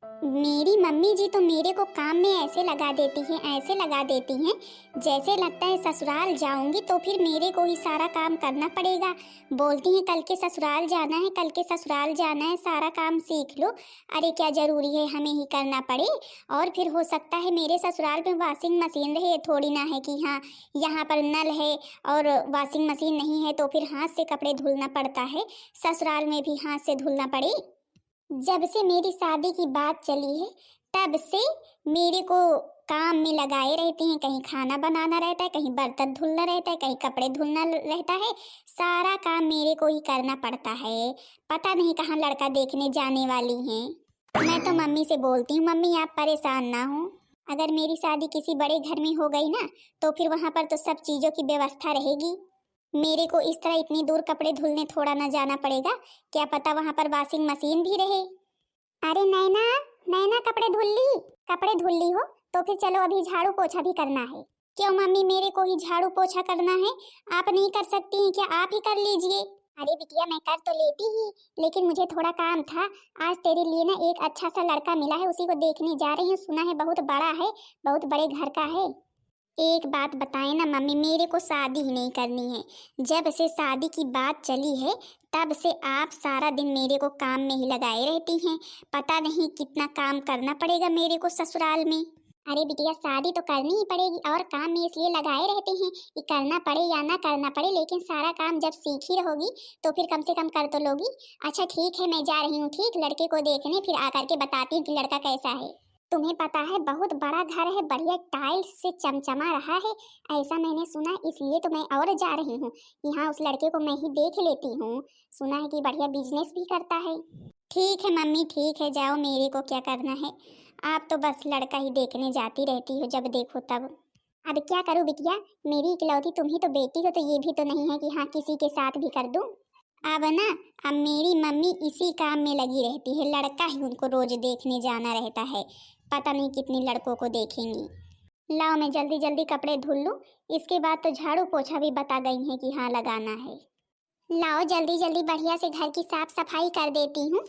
मेरी मम्मी जी तो मेरे को काम में ऐसे लगा देती हैं, ऐसे लगा देती हैं, जैसे लगता है ससुराल जाऊंगी तो फिर मेरे को ही सारा काम करना पड़ेगा। बोलती हैं कल के ससुराल जाना है, कल के ससुराल जाना है, सारा काम सीख लो। अरे क्या जरूरी है हमें ही करना पड़े? और फिर हो सकता है मेरे ससुराल में वॉशिंग मशीन रहे, थोड़ी ना है कि हाँ यहाँ पर नल है और वॉशिंग मशीन नहीं है तो फिर हाथ से कपड़े धुलना पड़ता है। ससुराल में भी हाथ से धुलना पड़े। जब से मेरी शादी की बात चली है तब से मेरे को काम में लगाए रहते हैं। कहीं खाना बनाना रहता है, कहीं बर्तन धुलना रहता है, कहीं कपड़े धुलना रहता है। सारा काम मेरे को ही करना पड़ता है। पता नहीं कहाँ लड़का देखने जाने वाली हैं। मैं तो मम्मी से बोलती हूँ मम्मी आप परेशान ना हो। अगर मेरी शादी किसी बड़े घर में हो गई ना तो फिर वहाँ पर तो सब चीज़ों की व्यवस्था रहेगी। मेरे को इस तरह इतनी दूर कपड़े धुलने थोड़ा ना जाना पड़ेगा। क्या पता वहां पर वॉशिंग मशीन भी रहे। अरे नैना, नैना कपड़े धुल ली? कपड़े धुल ली हो तो फिर चलो अभी झाड़ू पोछा भी करना है। क्यों मम्मी मेरे को ही झाड़ू पोछा करना है? आप नहीं कर सकती हैं क्या? आप ही कर लीजिए। अरे बिटिया मैं कर तो लेती ही, लेकिन मुझे थोड़ा काम था। आज तेरे लिए ना एक अच्छा सा लड़का मिला है, उसी को देखने जा रही हूँ। सुना है बहुत बड़ा है, बहुत बड़े घर का है। एक बात बताएं ना मम्मी, मेरे को शादी ही नहीं करनी है। जब से शादी की बात चली है तब से आप सारा दिन मेरे को काम में ही लगाए रहती हैं। पता नहीं कितना काम करना पड़ेगा मेरे को ससुराल में। अरे बिटिया शादी तो करनी ही पड़ेगी और काम में इसलिए लगाए रहते हैं कि करना पड़े या ना करना पड़े, लेकिन सारा काम जब सीख ही रहोगी तो फिर कम से कम कर तो लोगी। अच्छा ठीक है मैं जा रही हूँ, ठीक लड़के को देखने, फिर आकर के बताती हूँ कि लड़का कैसा है। तुम्हें पता है बहुत बड़ा घर है, बढ़िया टाइल्स से चमचमा रहा है, ऐसा मैंने सुना, इसलिए तो मैं और जा रही हूँ। यहाँ उस लड़के को मैं ही देख लेती हूँ। सुना है कि बढ़िया बिजनेस भी करता है। ठीक है मम्मी ठीक है, जाओ मेरे को क्या करना है। आप तो बस लड़का ही देखने जाती रहती हो जब देखो तब। अब क्या करूँ बिटिया, मेरी इकलौती तुम ही तो बेटी हो, तो ये भी तो नहीं है कि हाँ किसी के साथ भी कर दूँ। अब ना, अब मेरी मम्मी इसी काम में लगी रहती है, लड़का ही उनको रोज देखने जाना रहता है। पता नहीं कितने लड़कों को देखेंगी। लाओ मैं जल्दी जल्दी कपड़े धुल लूँ, इसके बाद तो झाड़ू पोछा भी बता गई है कि हाँ लगाना है। लाओ जल्दी जल्दी बढ़िया से घर की साफ सफाई कर देती हूँ,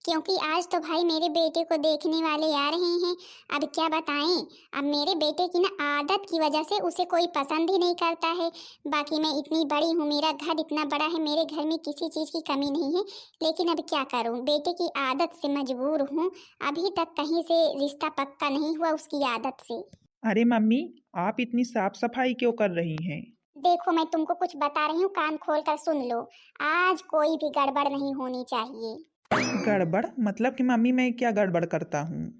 क्योंकि आज तो भाई मेरे बेटे को देखने वाले आ रहे हैं। अब क्या बताएं, अब मेरे बेटे की ना आदत की वजह से उसे कोई पसंद ही नहीं करता है। बाकी मैं इतनी बड़ी हूँ, मेरा घर इतना बड़ा है, मेरे घर में किसी चीज़ की कमी नहीं है, लेकिन अब क्या करूँ, बेटे की आदत से मजबूर हूँ। अभी तक कहीं से रिश्ता पक्का नहीं हुआ उसकी आदत से। अरे मम्मी, आप इतनी साफ सफाई क्यों कर रही हैं? देखो मैं तुमको कुछ बता रही हूँ, कान खोल कर सुन लो। आज कोई भी गड़बड़ नहीं होनी चाहिए। गड़बड़ मतलब कि मम्मी मैं क्या गड़बड़ करता हूँ?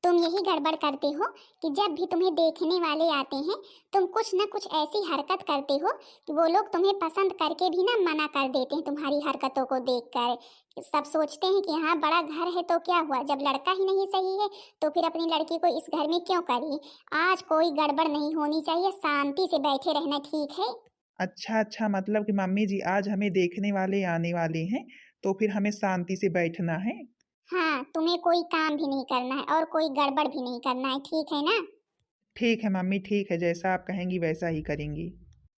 तुम यही गड़बड़ करते हो कि जब भी तुम्हें देखने वाले आते हैं तुम कुछ ना कुछ ऐसी हरकत करते हो कि वो लोग तुम्हें पसंद करके भी ना मना कर देते हैं तुम्हारी हरकतों को देखकर। सब सोचते हैं कि हाँ बड़ा घर है तो क्या हुआ, जब लड़का ही नहीं सही है तो फिर अपनी लड़की को इस घर में क्यों करी। आज कोई गड़बड़ नहीं होनी चाहिए, शांति से बैठे रहना, ठीक है? अच्छा अच्छा, मतलब कि मम्मी जी आज हमें देखने वाले आने वाले हैं तो फिर हमें शांति से बैठना है। हाँ तुम्हें कोई काम भी नहीं करना है और कोई गड़बड़ भी नहीं करना है, ठीक है ना? ठीक है मम्मी, ठीक है, जैसा आप कहेंगी वैसा ही करेंगी।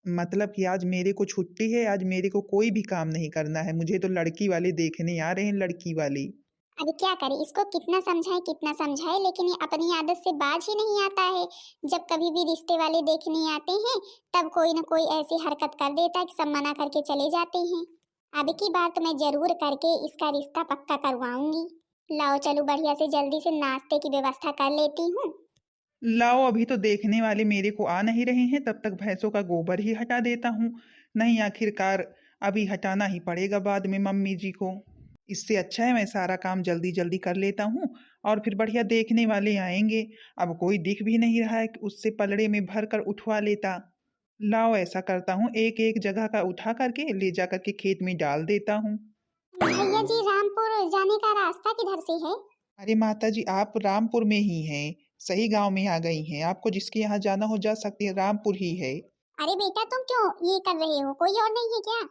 मतलब कि आज मेरे को छुट्टी है, आज मेरे को कोई भी काम नहीं करना है, मुझे तो लड़की वाले देखने आ रहे हैं, लड़की वाली। अभी क्या करे, इसको कितना समझाए लेकिन ये अपनी आदत से बाज ही नहीं आता है। जब कभी भी रिश्ते वाले देखने आते हैं तब कोई ना कोई ऐसी हरकत कर देता है कि सब मना करके चले जाते हैं। अब की बार तो मैं जरूर करके इसका रिश्ता पक्का करवाऊंगी। लाओ चलो बढ़िया से जल्दी से नाश्ते की व्यवस्था कर लेती हूँ। लाओ, अभी तो देखने वाले मेरे को आ नहीं रहे हैं, तब तक भैंसों का गोबर ही हटा देता हूँ। नहीं, आखिरकार अभी हटाना ही पड़ेगा बाद में मम्मी जी को। इससे अच्छा है मैं सारा काम जल्दी जल्दी कर लेता हूँ और फिर बढ़िया देखने वाले आएंगे। अब कोई दिख भी नहीं रहा है कि उससे पलड़े में भर कर उठवा लेता। लाओ ऐसा करता हूँ, एक एक जगह का उठा करके ले जा करके खेत में डाल देता हूँ। भैया जी रामपुर जाने का रास्ता किधर से है? अरे माता जी, आप रामपुर में ही हैं, सही गांव में आ गई हैं। आपको जिसके यहाँ जाना हो जा सकती है, रामपुर ही है। अरे बेटा तुम क्यों ये कर रहे हो, कोई और नहीं है क्या?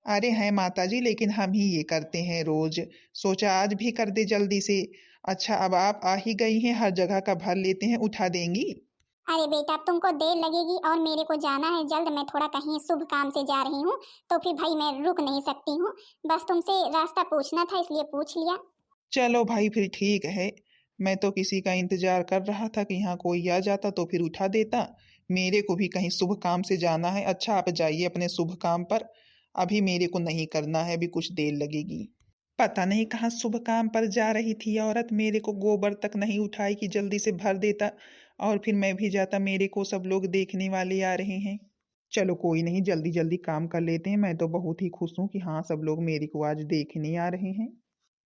अरे हैं माता जी, लेकिन हम ही ये करते हैं रोज, सोचा आज भी कर दे जल्दी से। अच्छा अब आप आ ही गई हैं, हर जगह का भर लेते हैं, उठा देंगी? अरे बेटा अब तुमको देर लगेगी और मेरे को जाना है जल्द, मैं थोड़ा कहीं शुभ काम से जा रही हूँ, तो फिर भाई मैं रुक नहीं सकती हूँ। बस तुमसे रास्ता पूछना था इसलिए पूछ लिया। चलो भाई फिर ठीक है, मैं तो किसी का इंतजार कर रहा था कि यहाँ कोई आ जाता तो फिर उठा देता। मेरे को भी कहीं शुभ काम से जाना है। अच्छा, आप जाइए अपने शुभ काम पर, अभी मेरे को नहीं करना है, अभी कुछ देर लगेगी। पता नहीं कहाँ शुभ काम पर जा रही थी औरत, मेरे को गोबर तक नहीं उठाई कि जल्दी से भर देता और फिर मैं भी जाता। मेरे को सब लोग देखने वाले आ रहे हैं। चलो कोई नहीं, जल्दी जल्दी काम कर लेते हैं। मैं तो बहुत ही खुश हूँ कि हाँ, सब लोग मेरे को आज देखने आ रहे हैं।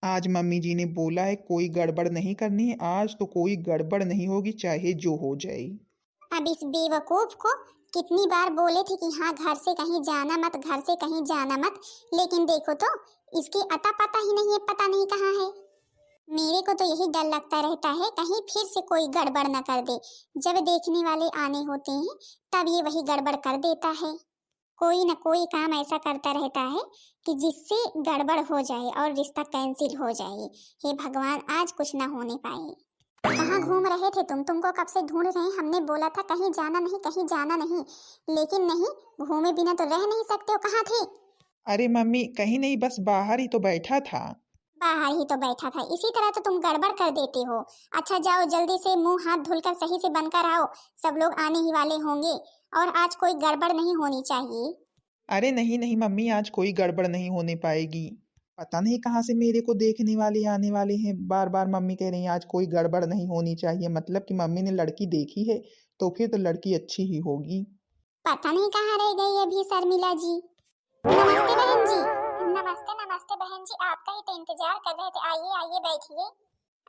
आज मम्मी जी ने बोला है कोई गड़बड़ नहीं करनी है, आज तो कोई गड़बड़ नहीं होगी चाहे जो हो जाए। अब इस बेवकूफ को कितनी बार बोले थे कि हाँ घर से कहीं जाना मत, घर से कहीं जाना मत, लेकिन देखो तो इसकी अता पता ही नहीं है, पता नहीं कहाँ है। मेरे को तो यही डर लगता रहता है कहीं फिर से कोई गड़बड़ न कर दे। जब देखने वाले आने होते हैं तब ये वही गड़बड़ कर देता है। कोई न कोई काम ऐसा करता रहता है कि जिससे गड़बड़ हो जाए और रिश्ता कैंसिल हो जाए। हे भगवान, आज कुछ ना होने पाए। कहाँ घूम रहे थे तुमको कब से ढूंढ रहे हैं। हमने बोला था कहीं जाना नहीं, कहीं जाना नहीं, लेकिन नहीं, घूमे बिना तो रह नहीं सकते हो। कहाँ थे? अरे मम्मी, कहीं नहीं, बस बाहर ही तो बैठा था। बाहर ही तो बैठा था, इसी तरह तो तुम गड़बड़ कर देते हो। अच्छा जाओ जल्दी से मुंह हाथ धुलकर सही से बनकर आओ, सब लोग आने ही वाले होंगे और आज कोई गड़बड़ नहीं होनी चाहिए। अरे नहीं नहीं मम्मी, आज कोई गड़बड़ नहीं होने पाएगी। पता नहीं कहाँ से मेरे को देखने वाले आने वाले हैं। बार बार मम्मी कह रही हैं आज कोई गड़बड़ नहीं होनी चाहिए, मतलब कि मम्मी ने लड़की देखी है तो फिर तो लड़की अच्छी ही होगी। पता नहीं कहाँ रह गई अभी शर्मिला जी। नमस्ते बहन जी। नमस्ते नमस्ते बहन जी, आपका ही तो इंतजार कर रहे थे। आइए आइए बैठिए।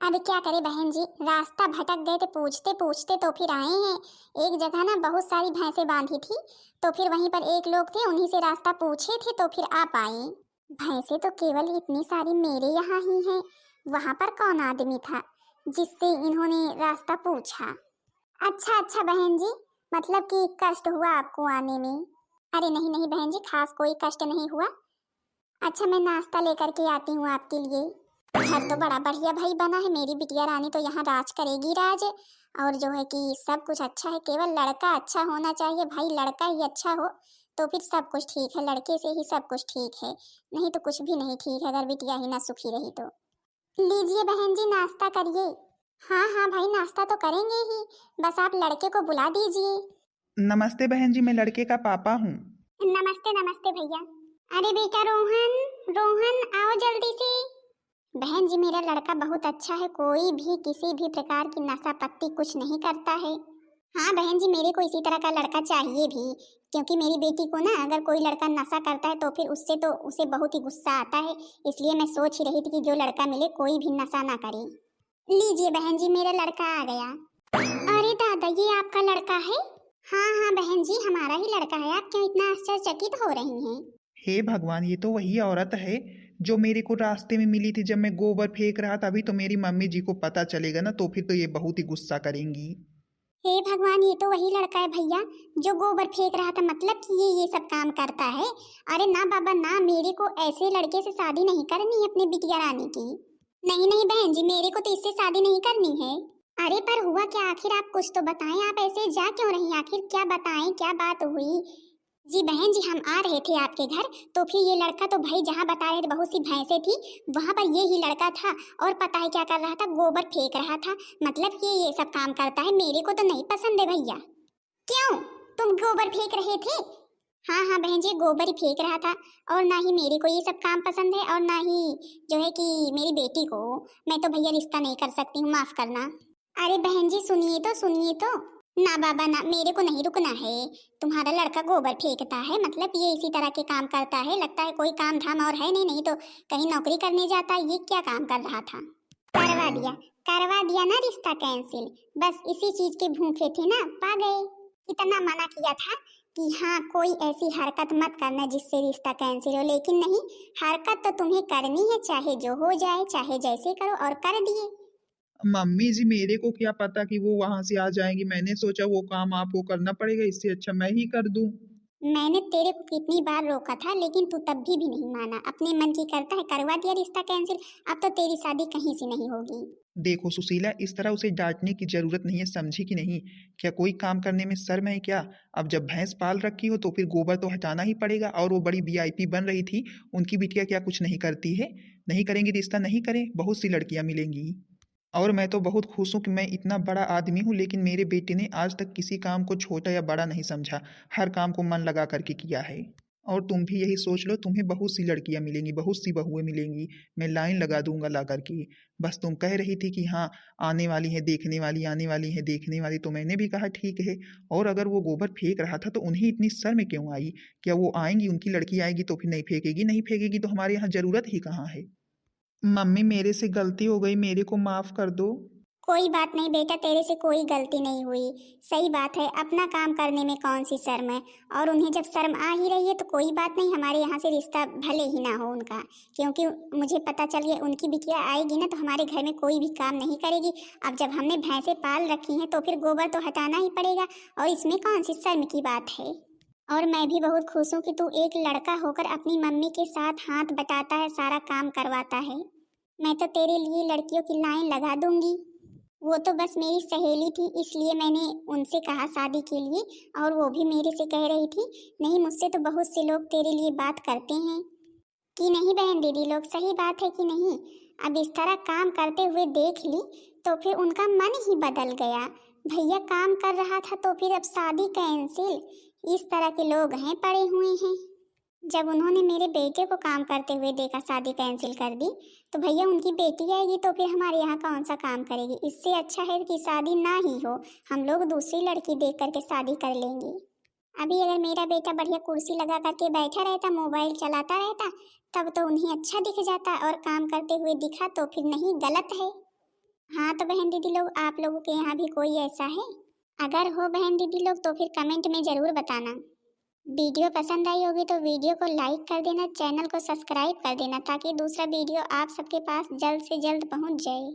अब क्या करे बहन जी, रास्ता भटक गए थे, पूछते पूछते तो फिर आए हैं। एक जगह ना बहुत सारी भैंसें बांधी थी, तो फिर वहीं पर एक लोग थे, उन्हीं से रास्ता पूछे थे तो फिर आ पाए। भैंसें तो केवल इतनी सारी मेरे यहाँ ही हैं। वहाँ पर कौन आदमी था जिससे इन्होंने रास्ता पूछा? अच्छा अच्छा बहन जी, मतलब कि कष्ट हुआ आपको आने में? अरे नहीं नहीं बहन जी, खास कोई कष्ट नहीं हुआ। अच्छा मैं नाश्ता लेकर के आती हूँ आपके लिए। घर तो बड़ा बढ़िया भाई बना है, मेरी बिटिया रानी तो यहाँ राज करेगी राज। और जो है कि सब कुछ अच्छा है, केवल लड़का अच्छा होना चाहिए भाई, लड़का ही अच्छा हो तो फिर सब कुछ ठीक है। लड़के से ही सब कुछ ठीक है, नहीं तो कुछ भी नहीं ठीक है अगर बिटिया ही ना सुखी रही तो। लीजिए बहन जी नाश्ता करिए। हाँ हाँ भाई नाश्ता तो करेंगे ही, बस आप लड़के को बुला दीजिए। नमस्ते बहन जी, मैं लड़के का पापा हूँ। नमस्ते नमस्ते भैया। अरे बेटा रोहन, रोहन आओ जल्दी से। बहन जी मेरा लड़का बहुत अच्छा है, कोई भी किसी भी प्रकार की नशा पत्ती कुछ नहीं करता है। हाँ बहन जी, मेरे को इसी तरह का लड़का चाहिए भी, क्योंकि मेरी बेटी को ना अगर कोई लड़का नशा करता है तो फिर उससे तो उसे बहुत ही गुस्सा आता है। इसलिए मैं सोच ही रही थी कि जो लड़का मिले कोई भी नशा ना करे। लीजिए बहन जी मेरा लड़का आ गया। अरे दादा ये आपका लड़का है? हाँ हाँ बहन जी हमारा ही लड़का है, आप क्यों इतना आश्चर्यचकित हो रही हैं? हे भगवान, ये तो वही औरत है जो मेरे को रास्ते में मिली थी जब मैं गोबर फेंक रहा था। अभी तो मेरी मम्मी जी को पता चलेगा ना तो फिर तो ये बहुत ही गुस्सा करेंगी। हे भगवान, ये तो वही लड़का है भैया जो गोबर फेंक रहा था, मतलब कि ये सब काम करता है। अरे ना बाबा ना, मेरे को ऐसे लड़के से शादी नहीं करनी है अपनी बिटिया रानी की। नहीं नहीं बहन जी, मेरे को तो इससे शादी नहीं करनी है। अरे पर हुआ क्या आखिर, आप कुछ तो बताएं, आप ऐसे जा क्यों रही, आखिर क्या बताएं, क्या बात हुई? जी बहन जी हम आ रहे थे आपके घर, तो फिर ये लड़का तो भाई जहाँ बता रहे थे बहुत सी भैंसें थी, वहाँ पर ये ही लड़का था और पता है क्या कर रहा था, गोबर फेंक रहा था। मतलब कि ये सब काम करता है, मेरे को तो नहीं पसंद है भैया। क्यों, तुम गोबर फेंक रहे थे? हाँ हाँ बहन जी गोबर ही फेंक रहा था, और ना ही मेरे को ये सब काम पसंद है और ना ही जो है कि मेरी बेटी को मैं तो भैया रिश्ता नहीं कर सकती हूँ, माफ करना। अरे बहन जी सुनिए तो सुनिए तो। ना बाबा ना, मेरे को नहीं रुकना है। तुम्हारा लड़का गोबर फेंकता है, मतलब ये इसी तरह के काम करता है, लगता है कोई काम धाम और है नहीं, नहीं तो कहीं नौकरी करने जाता है। ये क्या काम कर रहा था? करवा दिया ना रिश्ता कैंसिल, बस इसी चीज के भूखे थे ना, पा गए। इतना मना किया था कि हाँ कोई ऐसी हरकत मत करना जिससे रिश्ता कैंसिल हो, लेकिन नहीं, हरकत तो तुम्हें करनी है, चाहे जो हो जाए, चाहे जैसे करो, और कर दिए। मम्मी जी मेरे को क्या पता कि वो वहां से आ जाएंगी, मैंने सोचा वो काम आपको करना पड़ेगा, इससे अच्छा मैं ही कर दूं। मैंने तेरे को कितनी बार रोका था लेकिन तू तब भी नहीं माना, अपने मन की करता है, करवा दिया रिश्ता कैंसिल। अब तो तेरी शादी कहीं से नहीं होगी। देखो सुशीला, इस तरह उसे डांटने की जरूरत नहीं है, समझी कि नहीं? क्या कोई काम करने में शर्म है क्या? अब जब भैंस पाल रखी हो तो फिर गोबर तो हटाना ही पड़ेगा। और वो बड़ी वीआईपी बन रही थी, उनकी बिटिया क्या कुछ नहीं करती है? नहीं करेंगी रिश्ता, नहीं करें, बहुत सी लड़कियां मिलेंगी। और मैं तो बहुत खुश हूँ कि मैं इतना बड़ा आदमी हूँ, लेकिन मेरे बेटे ने आज तक किसी काम को छोटा या बड़ा नहीं समझा। हर काम को मन लगा करके किया है। और तुम भी यही सोच लो, तुम्हें बहुत सी लड़कियां मिलेंगी, बहुत सी बहुएं मिलेंगी। मैं लाइन लगा दूंगा ला करके। बस तुम कह रही थी कि हाँ, आने वाली है देखने वाली, आने वाली है देखने वाली, तो मैंने भी कहा ठीक है। और अगर वो गोबर फेंक रहा था तो उन्हें इतनी शर्म क्यों आई? क्या वो आएंगी, उनकी लड़की आएगी तो फिर नहीं फेंकेगी? नहीं फेंकेगी तो हमारे यहाँ जरूरत ही कहाँ है? मम्मी, मेरे से गलती हो गई, मेरे को माफ कर दो। कोई बात नहीं बेटा, तेरे से कोई गलती नहीं हुई। सही बात है, अपना काम करने में कौन सी शर्म है। और उन्हें जब शर्म आ ही रही है तो कोई बात नहीं, हमारे यहाँ से रिश्ता भले ही ना हो उनका, क्योंकि मुझे पता चल गया उनकी बिटिया आएगी ना तो हमारे घर में कोई भी काम नहीं करेगी। अब जब हमने भैंसें पाल रखी हैं तो फिर गोबर तो हटाना ही पड़ेगा, और इसमें कौन सी शर्म की बात है। और मैं भी बहुत खुश हूँ कि तू एक लड़का होकर अपनी मम्मी के साथ हाथ बटाता है, सारा काम करवाता है। मैं तो तेरे लिए लड़कियों की लाइन लगा दूंगी। वो तो बस मेरी सहेली थी, इसलिए मैंने उनसे कहा शादी के लिए, और वो भी मेरे से कह रही थी। नहीं, मुझसे तो बहुत से लोग तेरे लिए बात करते हैं कि नहीं बहन दीदी लोग, सही बात है कि नहीं। अब इस तरह काम करते हुए देख ली तो फिर उनका मन ही बदल गया। भैया काम कर रहा था तो फिर अब शादी कैंसिल। इस तरह के लोग हैं पड़े हुए हैं। जब उन्होंने मेरे बेटे को काम करते हुए देखा, शादी कैंसिल कर दी, तो भैया उनकी बेटी आएगी तो फिर हमारे यहाँ कौन सा काम करेगी। इससे अच्छा है कि शादी ना ही हो, हम लोग दूसरी लड़की देख करके शादी कर लेंगे। अभी अगर मेरा बेटा बढ़िया कुर्सी लगा करके बैठा रहता, मोबाइल चलाता रहता, तब तो उन्हें अच्छा दिख जाता, और काम करते हुए दिखा तो फिर नहीं, गलत है। हाँ तो बहन दीदी लोग, आप लोगों के यहाँ भी कोई ऐसा है? अगर हो बहन दीदी लोग तो फिर कमेंट में ज़रूर बताना। वीडियो पसंद आई होगी तो वीडियो को लाइक कर देना, चैनल को सब्सक्राइब कर देना, ताकि दूसरा वीडियो आप सबके पास जल्द से जल्द पहुंच जाए।